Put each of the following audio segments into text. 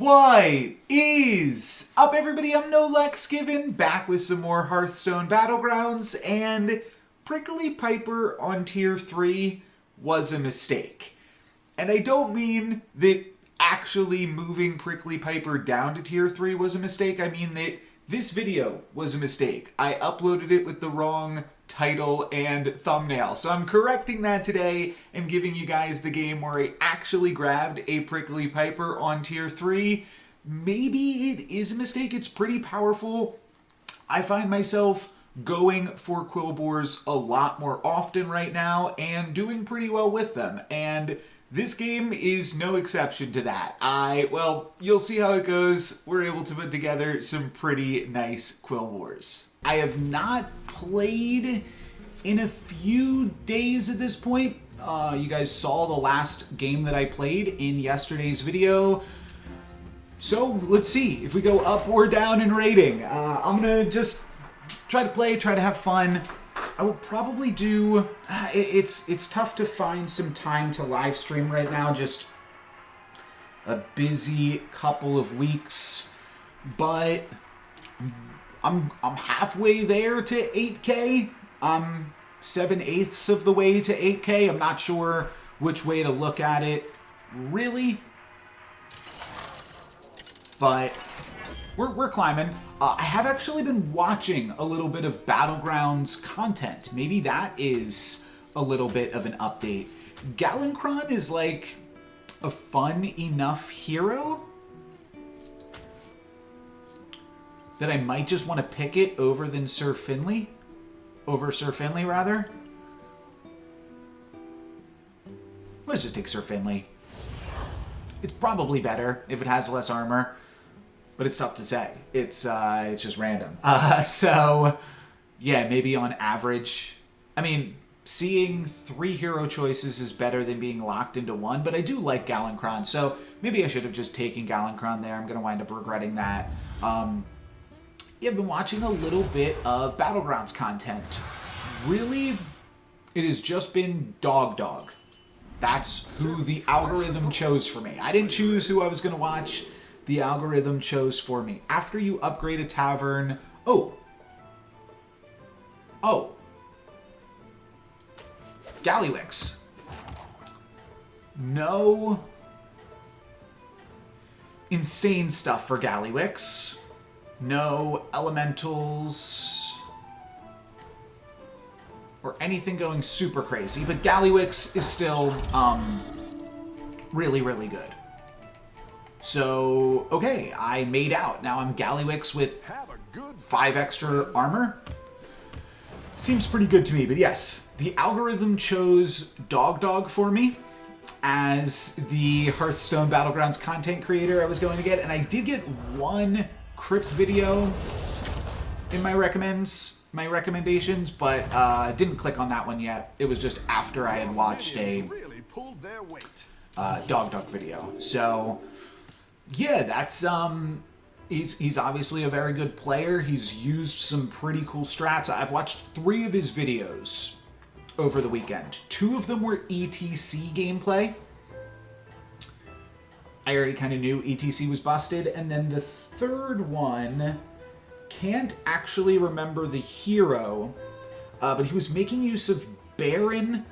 What is up, everybody? I'm No Lex Given, back with some more Hearthstone Battlegrounds, and Prickly Piper on Tier 3 was a mistake. And I don't mean that actually moving Prickly Piper down to Tier 3 was a mistake. I mean that this video was a mistake. I uploaded it with the wrong title and thumbnail. So I'm correcting that today and giving you guys the game where I actually grabbed a Prickly Piper on Tier 3. Maybe it is a mistake. It's pretty powerful. I find myself going for Quillboars a lot more often right now and doing pretty well with them. And this game is no exception to that. Well, you'll see how it goes. We're able to put together some pretty nice Quillboars. I have not played in a few days at this point. You guys saw the last game that I played in yesterday's video. So let's see if we go up or down in rating. I'm gonna just try to play, try to have fun. I will probably do... It's tough to find some time to live stream right now. Just a busy couple of weeks. But I'm halfway there to 8K. I'm 7/8 of the way to 8K. I'm not sure which way to look at it, really. But we're climbing. I have actually been watching a little bit of Battlegrounds content. Maybe that is a little bit of an update. Galankron is like a fun enough hero that I might just want to pick it over Sir Finley, rather. Let's just take Sir Finley. It's probably better if it has less armor. But it's tough to say. It's just random. So, yeah, maybe on average. I mean, seeing 3 hero choices is better than being locked into one, but I do like Galankron, so maybe I should have just taken Galankron there. I'm going to wind up regretting that. Yeah, I've been watching a little bit of Battlegrounds content. Really, it has just been Dog. That's who the algorithm chose for me. I didn't choose who I was going to watch. The algorithm chose for me. After you upgrade a tavern... Oh. Gallywix. No insane stuff for Gallywix. No elementals or anything going super crazy. But Gallywix is still really, really good. So, okay, I made out. Now I'm Gallywix with 5 extra armor. Seems pretty good to me, but yes, the algorithm chose Dog for me as the Hearthstone Battlegrounds content creator I was going to get, and I did get one Crypt video in my recommendations, but I didn't click on that one yet. It was just after I had watched a Dog video. So... yeah, that's, he's obviously a very good player. He's used some pretty cool strats. I've watched 3 of his videos over the weekend. 2 of them were ETC gameplay. I already kind of knew ETC was busted. And then the 3rd one, can't actually remember the hero, but he was making use of Baron.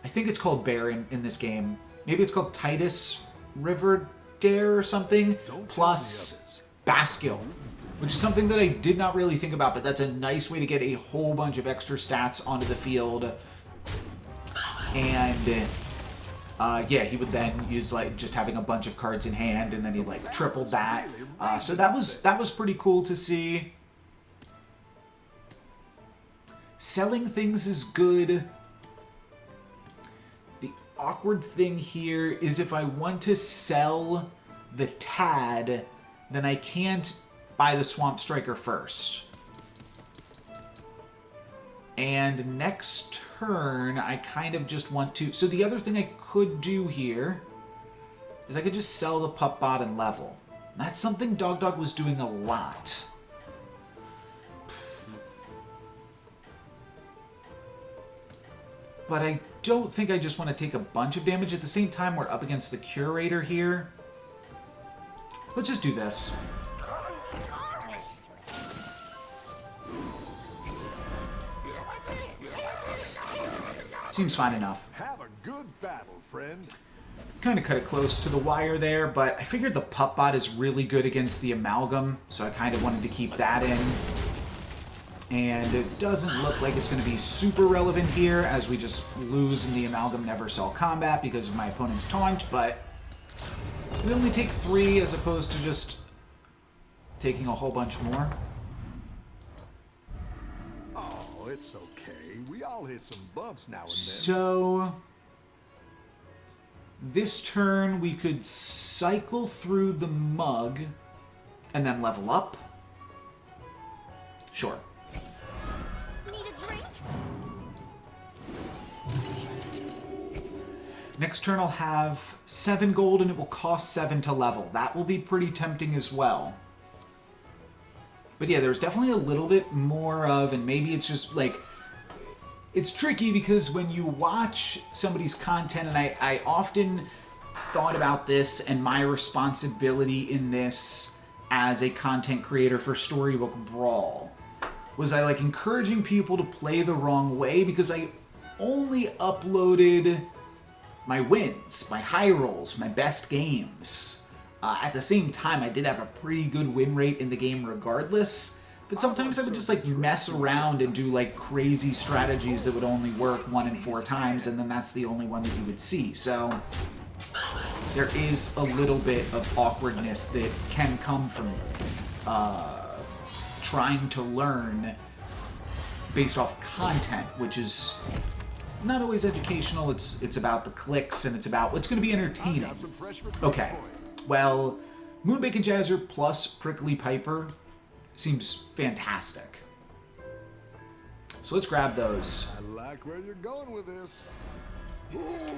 I think it's called Baron in this game. Maybe it's called Titus River Dare or something, plus Baskill, which is something that I did not really think about, but that's a nice way to get a whole bunch of extra stats onto the field. And yeah, he would then use like just having a bunch of cards in hand, and then he like tripled that. So that was pretty cool to see. Selling things is good. Awkward thing here is if I want to sell the Tad, then I can't buy the Swamp Striker first. And next turn, I kind of just want to... so the other thing I could do here is I could just sell the Pup Bot and level. That's something Dog was doing a lot. But I don't think I just want to take a bunch of damage. At the same time, we're up against the Curator here. Let's just do this. Seems fine enough. Have a good battle, friend. Kind of cut it close to the wire there, but I figured the pup bot is really good against the amalgam, so I kind of wanted to keep that in. And it doesn't look like it's going to be super relevant here, as we just lose in the amalgam never saw combat because of my opponent's taunt, but we only take 3 as opposed to just taking a whole bunch more. Oh, it's okay. We all hit some bumps now and then. So this turn we could cycle through the mug and then level up. Sure. Need a drink? Next turn I'll have 7 gold and it will cost 7 to level. That will be pretty tempting as well. But yeah, there's definitely a little bit more of, and maybe it's just like, it's tricky because when you watch somebody's content, and I often thought about this and my responsibility in this as a content creator for Storybook Brawl, was I like encouraging people to play the wrong way because I only uploaded my wins, my high rolls, my best games. At the same time, I did have a pretty good win rate in the game regardless, but sometimes I would just like mess around and do like crazy strategies that would only work 1 in 4 times, and then that's the only one that you would see. So there is a little bit of awkwardness that can come from trying to learn based off content, which is not always educational. It's about the clicks, and it's about what's going to be entertaining. Okay. Well, Moonbacon Jazzer plus Prickly Piper seems fantastic. So let's grab those. I like where you're going with this.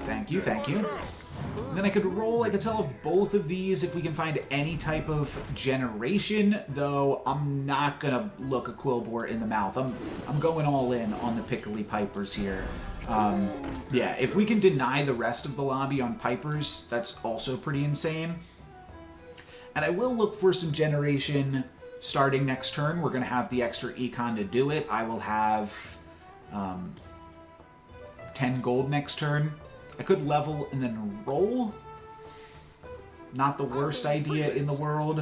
Thank you, thank you. And then I could roll, I could sell both of these if we can find any type of generation, though I'm not gonna look a Quillbore in the mouth. I'm going all in on the Prickly Pipers here. Yeah, if we can deny the rest of the lobby on Pipers, that's also pretty insane. And I will look for some generation starting next turn. We're going to have the extra econ to do it. I will have 10 gold next turn. I could level and then roll. Not the worst idea in the world.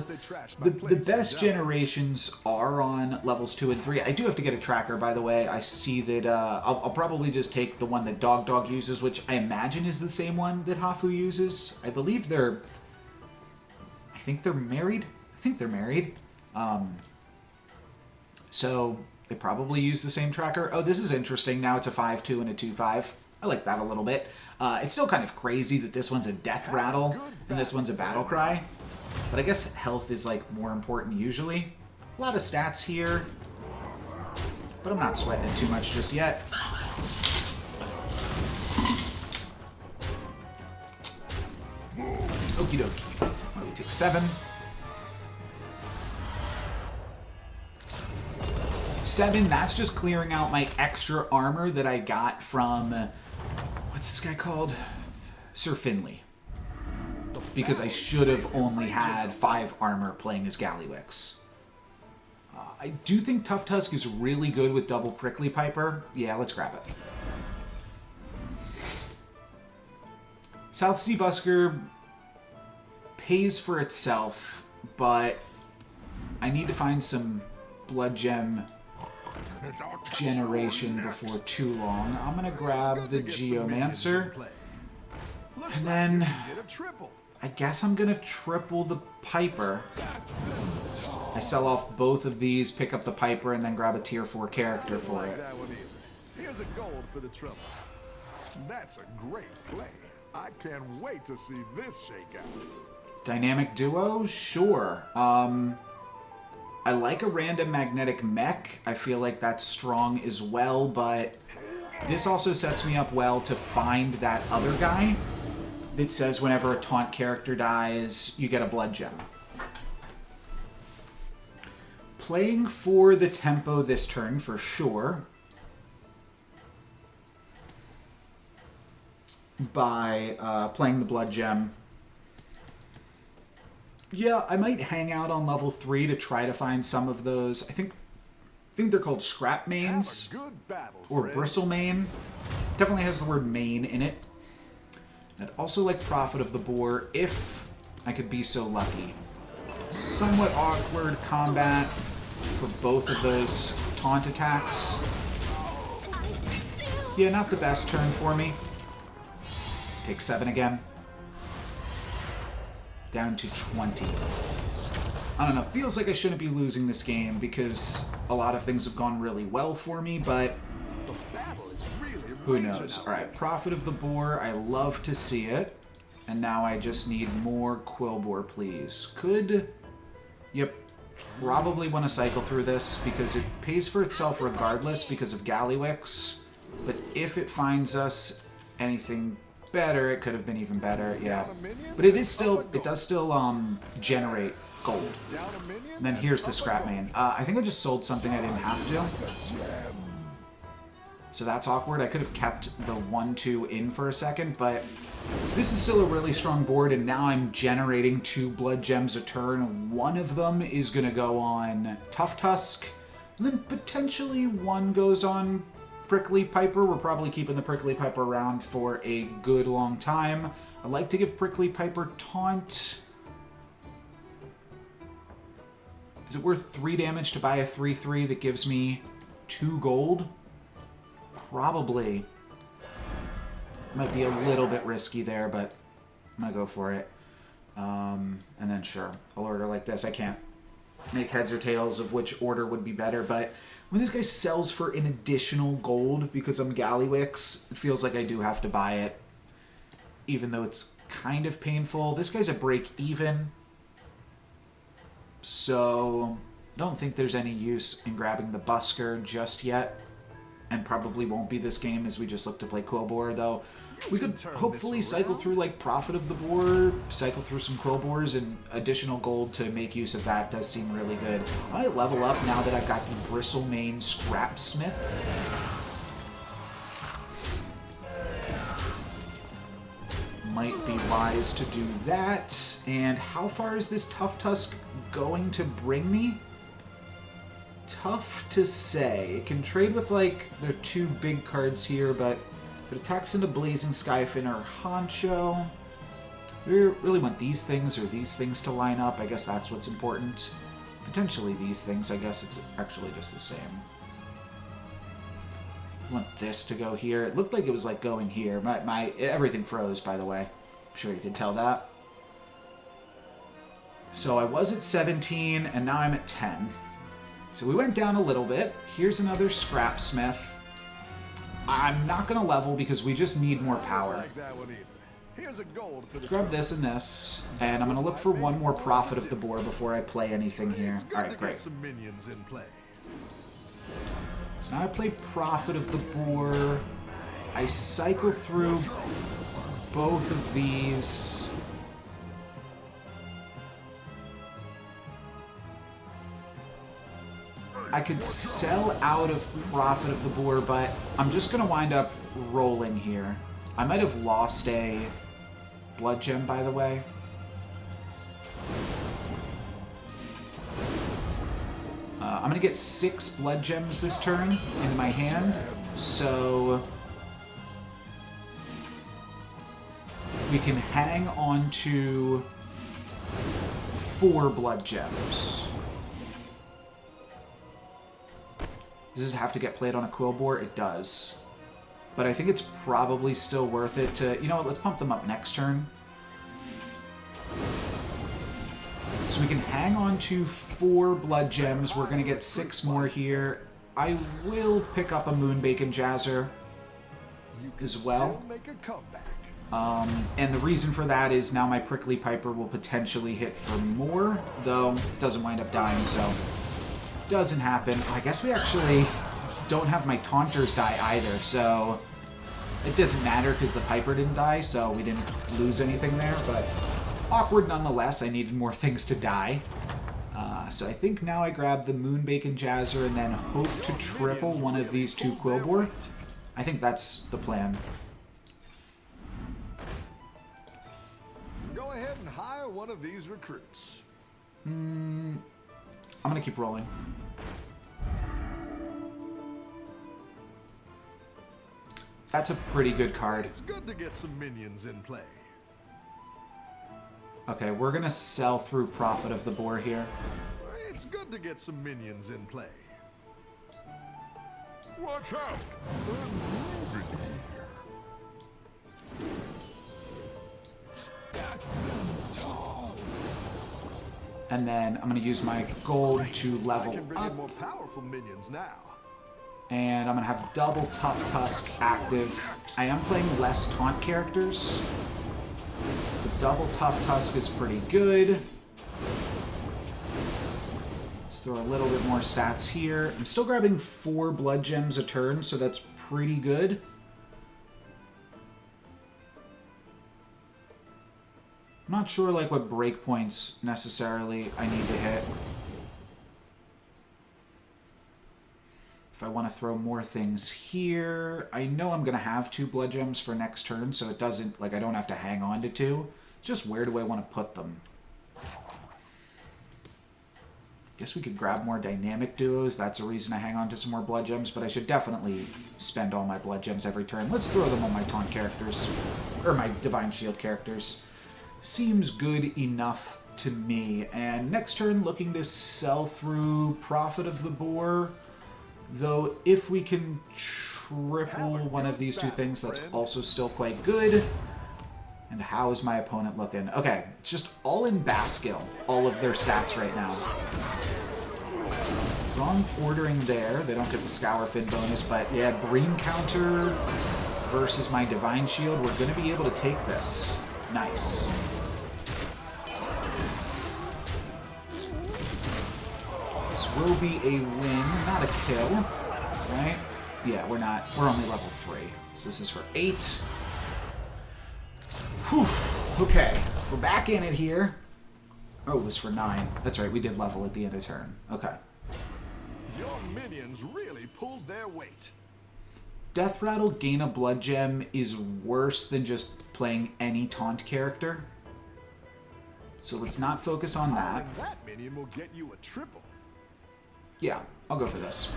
The best generations are on levels 2 and 3. I do have to get a tracker, by the way. I see that I'll probably just take the one that Dog uses, which I imagine is the same one that Hafu uses. I believe they're... I think they're married. So they probably use the same tracker. Oh, this is interesting. Now it's a 5-2 and a 2-5. I like that a little bit. It's still kind of crazy that this one's a death rattle and this one's a battle cry. But I guess health is like more important usually. A lot of stats here, but I'm not sweating it too much just yet. Okie dokie. Let me take 7. 7, that's just clearing out my extra armor that I got from, what's this guy called? Sir Finley. Because I should have only had 5 armor playing as Gallywix. I do think Tough Tusk is really good with double Prickly Piper. Yeah, let's grab it. South Sea Busker pays for itself, but I need to find some Blood Gem generation before too long. I'm going to grab the Geomancer, and then I guess I'm going to triple the Piper. I sell off both of these, pick up the Piper, and then grab a tier 4 character for it. Here's a gold for the trouble. That's a great play. I can't wait to see this shake out. Dynamic duo? Sure. I like a random magnetic mech. I feel like that's strong as well, but this also sets me up well to find that other guy that says whenever a taunt character dies, you get a blood gem. Playing for the tempo this turn for sure. By playing the blood gem. Yeah, I might hang out on level 3 to try to find some of those. I think they're called scrap mains. Have a good battle, Or friend. bristle main. Definitely has the word main in it. I'd also like Prophet of the Boar if I could be so lucky. Somewhat awkward combat for both of those taunt attacks. Yeah, not the best turn for me. Take 7 again. Down to 20. I don't know, feels like I shouldn't be losing this game because a lot of things have gone really well for me, but The battle is really who raging knows? out Alright, Prophet of the Boar, I love to see it. And now I just need more Quillboar, please. Yep, probably want to cycle through this because it pays for itself regardless because of Gallywix. But if it finds us anything better, it could have been even better, yeah. But it does still generate gold. Down a minion And then here's the scrap main. I think I just sold something I didn't have to. So that's awkward. I could have kept the 1-2 in for a second, but this is still a really strong board, and now I'm generating 2 blood gems a turn. One of them is going to go on Tough Tusk, and then potentially one goes on Prickly Piper. We're probably keeping the Prickly Piper around for a good long time. I like to give Prickly Piper Taunt. Is it worth 3 damage to buy a 3/3 that gives me 2 gold? Probably. Might be a little bit risky there, but I'm gonna go for it. And then sure, I'll order like this. I can't make heads or tails of which order would be better, but when this guy sells for an additional gold because I'm Gallywix, it feels like I do have to buy it, even though it's kind of painful. This guy's a break even, so I don't think there's any use in grabbing the Busker just yet. And probably won't be this game as we just look to play Quillboar, though we could hopefully cycle through like Prophet of the Boar, cycle through some Quillboars, and additional gold to make use of that does seem really good. I might level up now that I've got the Bristle Main Scrapsmith. Might be wise to do that. And how far is this Tough Tusk going to bring me? Tough to say. It can trade with, like, their 2 big cards here, but if it attacks into Blazing Skyfin or Honcho, we really want these things or these things to line up. I guess that's what's important. Potentially these things. I guess it's actually just the same. I want this to go here. It looked like it was, like, going here. Everything froze, by the way. I'm sure you could tell that. So I was at 17, and now I'm at 10. So we went down a little bit. Here's another Scrapsmith. I'm not going to level because we just need more power. Like that one either. Here's a gold for the Grab this and this, and I'm going to look for one more Prophet of the Boar before I play anything here. It's good Alright, to great. get some minions in play. So now I play Prophet of the Boar. I cycle through both of these. I could sell out of Prophet of the Boar, but I'm just going to wind up rolling here. I might have lost a blood gem, by the way. I'm going to get 6 blood gems this turn into my hand, so we can hang on to 4 blood gems. Does it have to get played on a Quillboar? It does. But I think it's probably still worth it to... You know what? Let's pump them up next turn. So we can hang on to 4 blood gems. We're going to get 6 more here. I will pick up a Moonbacon Jazzer as well. Still make a comeback. And the reason for that is now my Prickly Piper will potentially hit for more, though it doesn't wind up dying, so... Doesn't happen. I guess we actually don't have my Taunters die either, so it doesn't matter because the Piper didn't die, so we didn't lose anything there, but awkward nonetheless. I needed more things to die. So I think now I grab the Moonbacon Jazzer and then hope to triple one of these 2 Quillboar. I think that's the plan. Go ahead and hire one one of these recruits. I'm gonna keep rolling. That's a pretty good card. It's good to get some minions in play. Okay, we're gonna sell through Prophet of the Boar here. It's good to get some minions in play. Watch out! They're moving here. And then I'm gonna use my gold to I level can bring up. in more powerful minions now. And I'm gonna have double Tough Tusk active. I am playing less taunt characters. The double Tough Tusk is pretty good. Let's throw a little bit more stats here. I'm still grabbing 4 blood gems a turn, so that's pretty good. I'm not sure like what breakpoints necessarily I need to hit. If I want to throw more things here, I know I'm going to have 2 blood gems for next turn, so it doesn't, like, I don't have to hang on to 2. Just where do I want to put them? Guess we could grab more dynamic duos. That's a reason I hang on to some more blood gems, but I should definitely spend all my blood gems every turn. Let's throw them on my taunt characters, or my divine shield characters. Seems good enough to me. And next turn, looking to sell through Prophet of the Boar. Though, if we can triple one of these 2 things, that's also still quite good. And how is my opponent looking? Okay, it's just all in Baskill, all of their stats right now. Wrong ordering there. They don't get the Scour Fin bonus, but yeah, Bream counter versus my Divine Shield. We're going to be able to take this. Nice. This will be a win, not a kill, right? Yeah, we're not. We're only level 3. So this is for 8. Whew. Okay, we're back in it here. Oh, it was for 9. That's right, we did level at the end of turn. Okay. Your minions really pulled their weight. Death Rattle, gain a blood gem is worse than just playing any taunt character. So let's not focus on that. And that minion will get you a triple. Yeah, I'll go for this.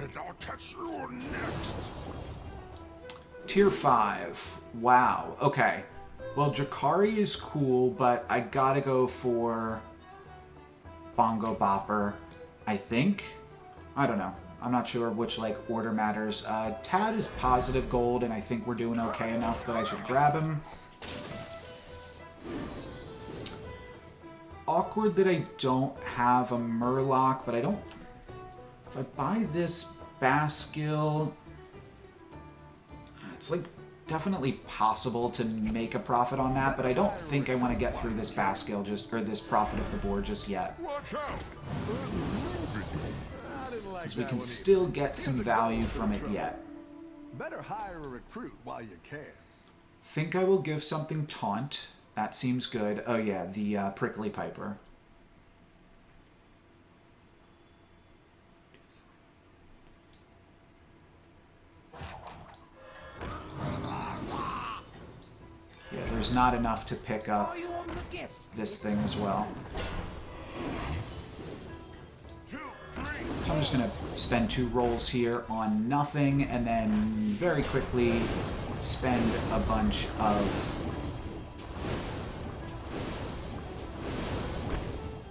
And I'll catch you next. Tier 5. Wow. Okay. Well, Drakari is cool, but I gotta go for Bongo Bopper, I think. I don't know. I'm not sure which, like, order matters. Tad is positive gold, and I think we're doing okay enough that I should grab him. Awkward that I don't have a Murloc, but I don't... If I buy this Baskill... It's, like, definitely possible to make a profit on that, but I don't think I want to get through this Baskill just... or this Prophet of the Boar just yet. Watch out! Because we can still get some value from it yet. Better hire a recruit while you can. Think I will give something taunt. That seems good. Oh yeah, the Prickly Piper. Yeah, there's not enough to pick up this thing as well. So I'm just going to spend 2 rolls here on nothing, and then very quickly spend a bunch of...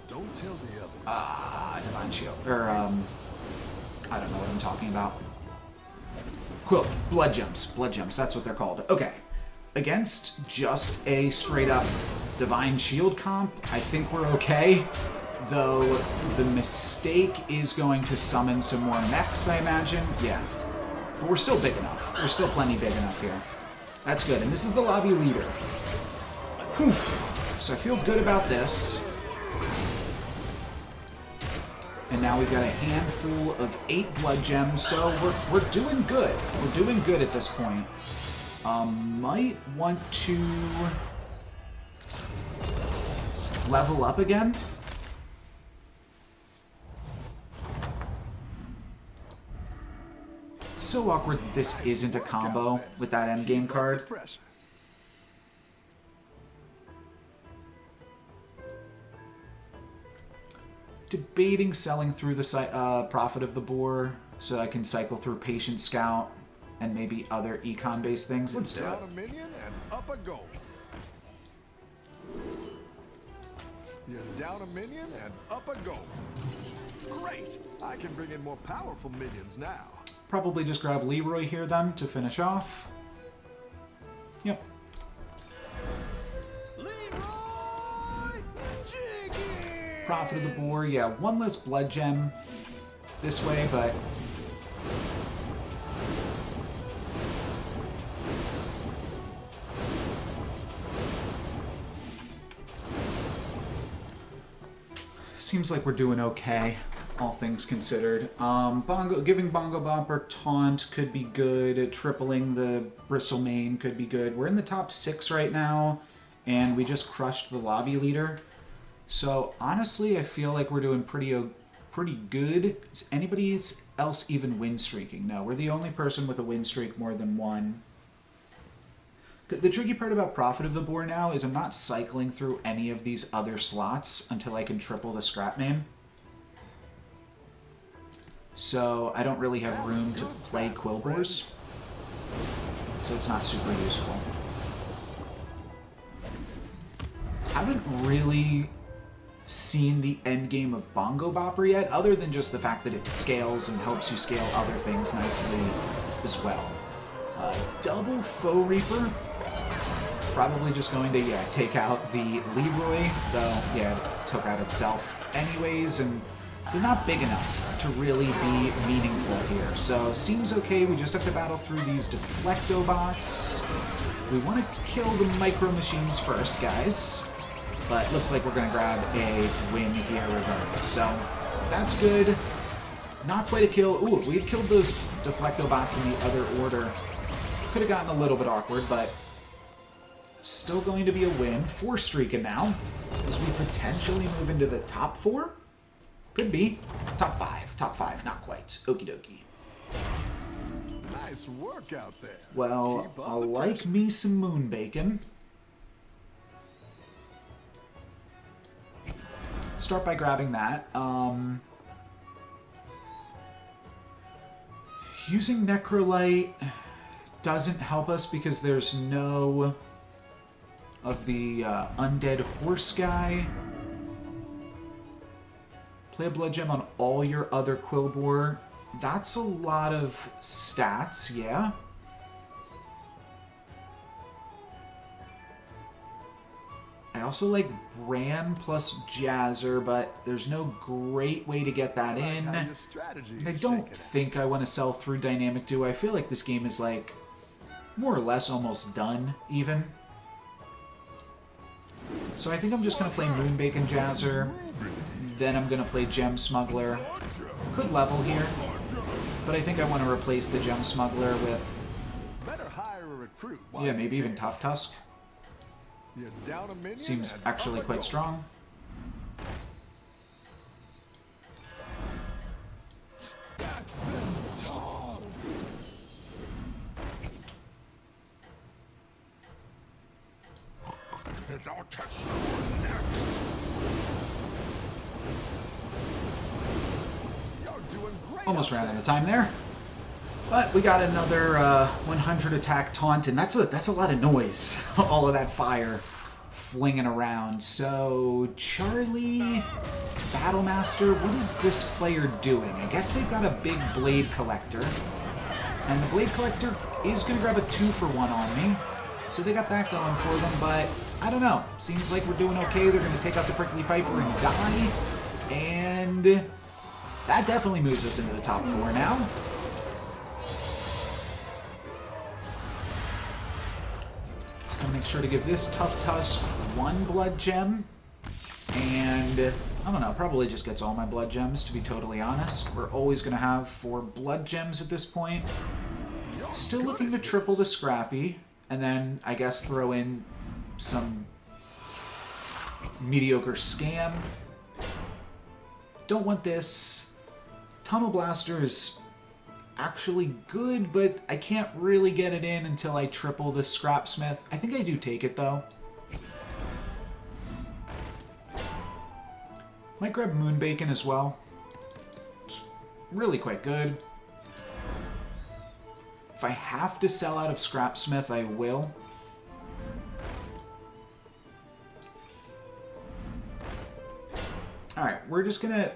Don't tell the others. Divine Shield. Or, I don't know what I'm talking about. Cool. Blood Gems. Blood Gems. That's what they're called. Okay. Against just a straight-up Divine Shield comp, I think we're okay. Though the mistake is going to summon some more mechs, I imagine. Yeah. But we're still big enough. We're still plenty big enough here. That's good. And this is the lobby leader. Whew. So I feel good about this. And now we've got a handful of 8 blood gems, so we're doing good. We're doing good at this point. Might want to level up again. It's so awkward that this isn't a combo with that endgame card. debating selling through the Prophet of the Boar so I can cycle through Patient Scout and maybe other econ-based things. Let's do it. Down a minion and up a gold. You're down a minion and up a gold. Great! I can bring in more powerful minions now. Probably just grab Leroy here then to finish off. Yep. Leroy Jenkins! Prophet of the Boar, yeah, one less blood gem this way, but seems like we're doing okay, all things considered. Giving Bongo Bopper taunt could be good. Tripling the Bristlemane could be good. We're in the top 6 right now, and we just crushed the lobby leader. So honestly, I feel like we're doing pretty good. Is anybody else even win streaking? No, we're the only person with a win streak more than one. The tricky part about Prophet of the Boar now is I'm not cycling through any of these other slots until I can triple the scrap name. So I don't really have room to play Quillbores. So it's not super useful. Haven't really seen the end game of Bongo Bopper yet, other than just the fact that it scales and helps you scale other things nicely as well. Double Foe Reaper. Probably just going to, yeah, take out the Leroy, though, yeah, it took out itself anyways, and they're not big enough to really be meaningful here. So, seems okay. We just have to battle through these Deflectobots. We want to kill the Micro Machines first, guys. But looks like we're going to grab a win here regardless. So, that's good. Not quite a kill. Ooh, if we had killed those Deflectobots in the other order, could have gotten a little bit awkward, but still going to be a win. 4 streaking now, as we potentially move into the top 4. Could be. Top 5. Top 5, not quite. Okie dokie. Nice work out there. Well, I like me some moon bacon. Start by grabbing that. Using Necrolite doesn't help us because there's no of the undead horse guy. Play a blood gem on all your other Quillbore. That's a lot of stats, yeah. I also like Bran plus Jazzer, but there's no great way to get that in. I don't think I want to sell through Dynamic Duo. I feel like this game is like more or less almost done, even. So I think I'm just going to play Moonbake and Jazzer. Then I'm going to play Gem Smuggler. Could level here, but I think I want to replace the Gem Smuggler with, yeah, maybe even Tough Tusk. Seems actually quite strong. I'll catch you next. You're doing great. Almost ran out of time there. But we got another 100 attack taunt, and that's a lot of noise. All of that fire flinging around. So, Charlie, Battlemaster, what is this player doing? I guess they've got a big Blade Collector. And the Blade Collector is going to grab a 2-for-1 on me. So they got that going for them, but I don't know. Seems like we're doing okay. They're going to take out the Prickly Piper and die. And that definitely moves us into the top 4 now. Just going to make sure to give this Tough Tusk 1 blood gem. And I don't know, probably just gets all my blood gems, to be totally honest. We're always going to have 4 blood gems at this point. Still looking to triple the Scrappy. And then, I guess, throw in some mediocre Scam. Don't want this. Tunnel Blaster is actually good, but I can't really get it in until I triple the Scrapsmith. I think I do take it, though. Might grab Moon Bacon as well. It's really quite good. If I have to sell out of Scrapsmith, I will. Alright, we're just gonna...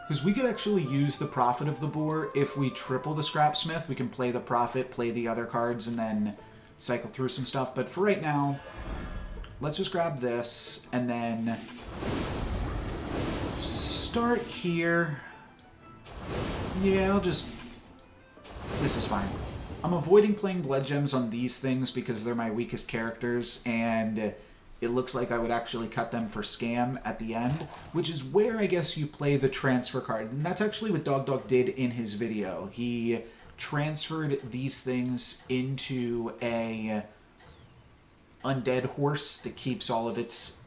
Because we could actually use the profit of the boar. If we triple the Scrapsmith, we can play the profit, play the other cards, and then cycle through some stuff. But for right now, let's just grab this, and then start here. Yeah, I'll just... This is fine. I'm avoiding playing Blood Gems on these things because they're my weakest characters, and it looks like I would actually cut them for scam at the end, which is where I guess you play the transfer card. And that's actually what Dog did in his video. He transferred these things into a undead horse that keeps all of its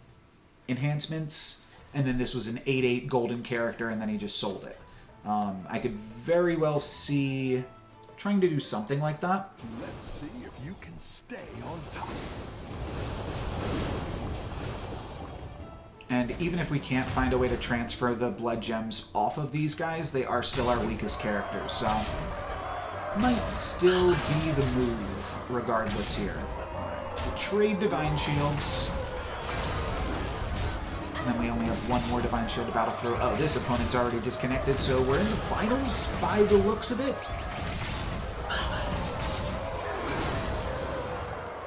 enhancements, and then this was an 8/8 golden character, and then he just sold it. I could very well see trying to do something like that. Let's see if you can stay on top. And even if we can't find a way to transfer the blood gems off of these guys, they are still our weakest characters, so might still be the move regardless here. We'll trade Divine Shields. And then we only have one more Divine Shield to battle through. Oh, this opponent's already disconnected, so we're in the finals by the looks of it.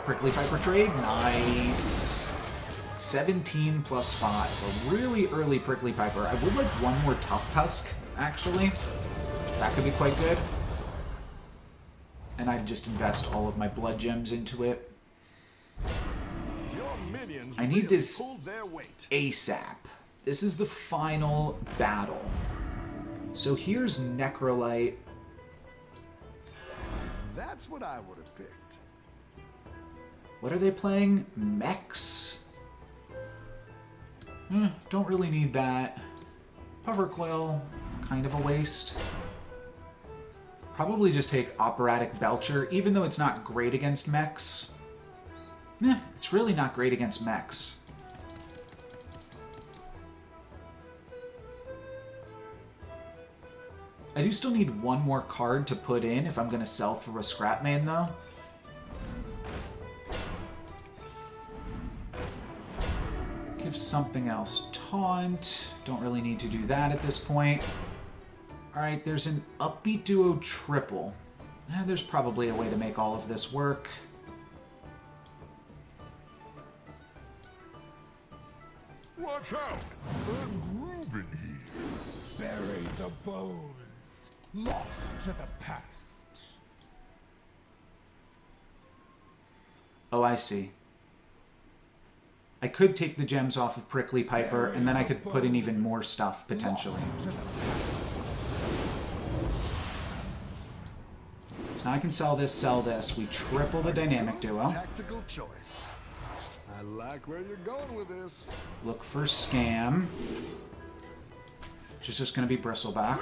Prickly Piper trade. Nice. 17 plus 5. A really early Prickly Piper. I would like one more Tough Tusk, actually. That could be quite good. And I'd just invest all of my blood gems into it. I need this ASAP. This is the final battle. So here's Necrolite. That's what I would have picked. What are they playing? Mechs? Don't really need that. Hover Coil, kind of a waste. Probably just take Operatic Belcher, even though it's not great against mechs. It's really not great against mechs. I do still need one more card to put in if I'm going to sell through a Scrap Main, though. Give something else. Taunt. Don't really need to do that at this point. Alright, there's an Upbeat Duo triple. There's probably a way to make all of this work. Watch out! I'm grooving here. Bury the bones. Lost to the past. Oh, I see. I could take the gems off of Prickly Piper, and then I could put in even more stuff, potentially. So now I can sell this. We triple the Dynamic Duo. Tactical choice. I like where you're going with this. Look for Scam. Which is just going to be Bristleback.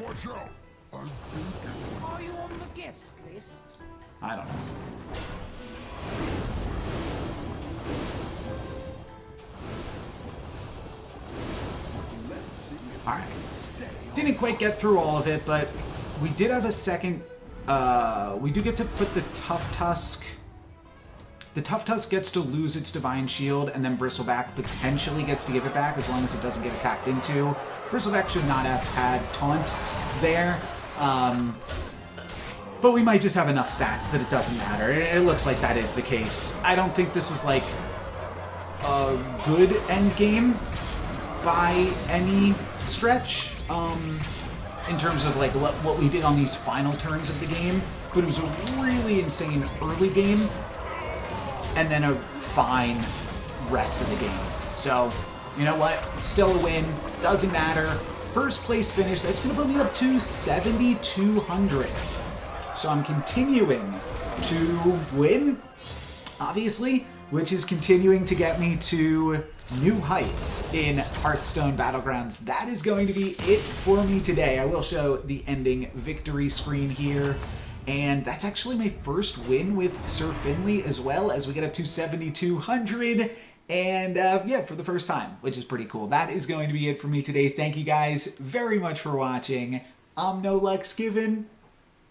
Watch out! Are you on the guest list? I don't know. Let's see if Alright. we can stay on Didn't quite get through all of it, but we did have a second... we do get to put the Tough Tusk... The Tough Tusk gets to lose its Divine Shield, and then Bristleback potentially gets to give it back as long as it doesn't get attacked into. Bristleback should not have had Taunt there, but we might just have enough stats that it doesn't matter. It looks like that is the case. I don't think this was, like, a good endgame by any stretch, in terms of, like, what we did on these final turns of the game, but it was a really insane early game, and then a fine rest of the game. So, you know what? It's still a win. Doesn't matter. First place finish. That's going to put me up to 7,200. So I'm continuing to win, obviously, which is continuing to get me to new heights in Hearthstone Battlegrounds. That is going to be it for me today. I will show the ending victory screen here. And that's actually my first win with Sir Finley as well, as we get up to 7,200. And yeah, for the first time, which is pretty cool. That is going to be it for me today. Thank you guys very much for watching. I'm No Lex Given.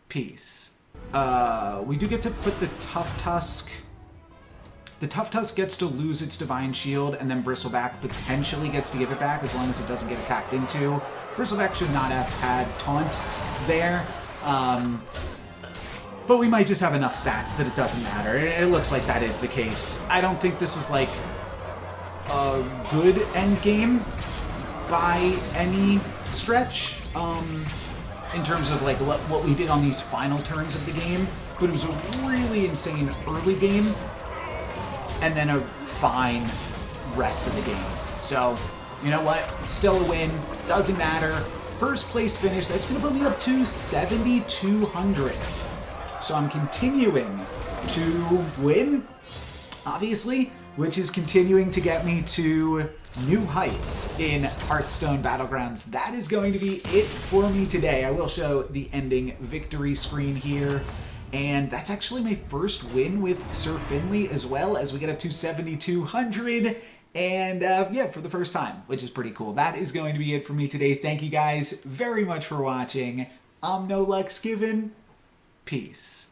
Peace. We do get to put the Tough Tusk. The Tough Tusk gets to lose its Divine Shield, and then Bristleback potentially gets to give it back as long as it doesn't get attacked into. Bristleback should not have had Taunt there. But we might just have enough stats that it doesn't matter. It looks like that is the case. I don't think this was like a good end game by any stretch in terms of like what we did on these final turns of the game, but it was a really insane early game and then a fine rest of the game. So, you know what? Still a win. Doesn't matter. First place finish. That's going to put me up to 7,200. So I'm continuing to win, obviously, which is continuing to get me to new heights in Hearthstone Battlegrounds. That is going to be it for me today. I will show the ending victory screen here. And that's actually my first win with Sir Finley as well, as we get up to 7,200. And yeah, for the first time, which is pretty cool. That is going to be it for me today. Thank you guys very much for watching. I'm No Lex Given. Peace.